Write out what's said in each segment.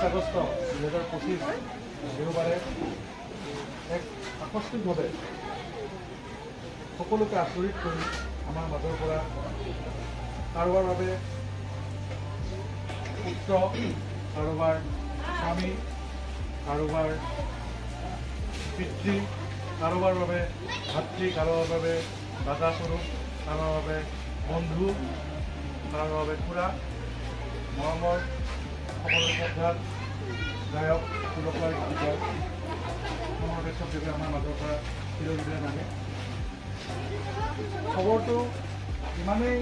আগষ্ট 2025 দেওবাৰে এক আকস্মিকভাৱে সকলোকে আচৰিত কৰি আমাৰ মাজৰ পৰা কাৰোবাৰ বাবে পুত্ৰ, কাৰোবাৰ স্বামী, কাৰোবাৰ পিতৃ, কাৰোবাৰ বাবে ভাতৃ, কাৰোবাৰ বাবে দাদা স্বৰূপ, কাৰোবাৰ বাবে বন্ধু, কাৰোবাৰ বাবে খুৰা, মৰমৰ সকলো শ্ৰদ্ধাৰ গায়ক সুৰকাৰ গীতিকাৰ সমৰেশ্বৰ দেৱে আমাৰ মাজৰ পৰা চিৰদিনে নাহে। খবৰটো ইমানেই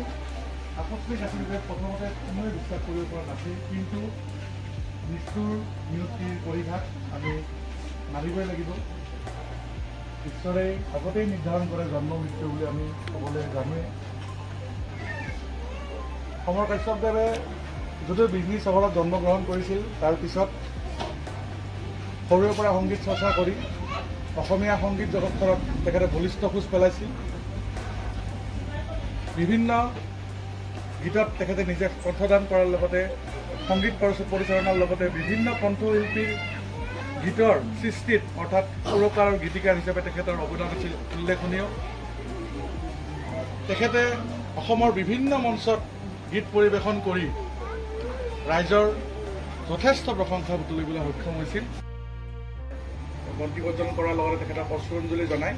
আকস্মিক আছিল যে প্ৰথমতে কোনোৱে বিশ্বাস কৰিব পৰা নাছিল, কিন্তু নিষ্ঠুৰ নিয়তিৰ পৰিঘাত আমি মানিবই লাগিব। ঈশ্বৰে আগতেই নিৰ্ধাৰণ কৰে জন্ম মৃত্যু বুলি আমি সকলোৱে জানোৱেই। সমৰ কাশ্যপদেৱে যদিও বিজনী চহৰত জন্মগ্ৰহণ কৰিছিল, তাৰ পিছত সৰুৰে পৰা সংগীত চৰ্চা কৰি অসমীয়া সংগীত জগতখনত তেখেতে বলিষ্ঠ খোজ পেলাইছিল। বিভিন্ন গীতত তেখেতে নিজে কণ্ঠদান কৰাৰ লগতে সংগীত পৰিচালনাৰ লগতে বিভিন্ন কণ্ঠশিল্পীৰ গীতৰ সৃষ্টিত অৰ্থাৎ সুৰকাৰ আৰু গীতিকাৰ হিচাপে তেখেতৰ অৱদান আছিল উল্লেখনীয়। তেখেতে অসমৰ বিভিন্ন মঞ্চত গীত পৰিৱেশন কৰি ৰাইজৰ যথেষ্ট প্ৰশংসা বুটলিবলৈ সক্ষম হৈছিল। বন্তি বৰ্জন কৰাৰ লগতে তেখেতক অশ্ৰঞ্জলি জনায়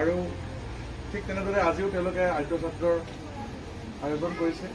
আৰু ঠিক তেনেদৰে আজিও তেওঁলোকে আৰ্য ছাত্ৰৰ আয়োজন কৰিছে।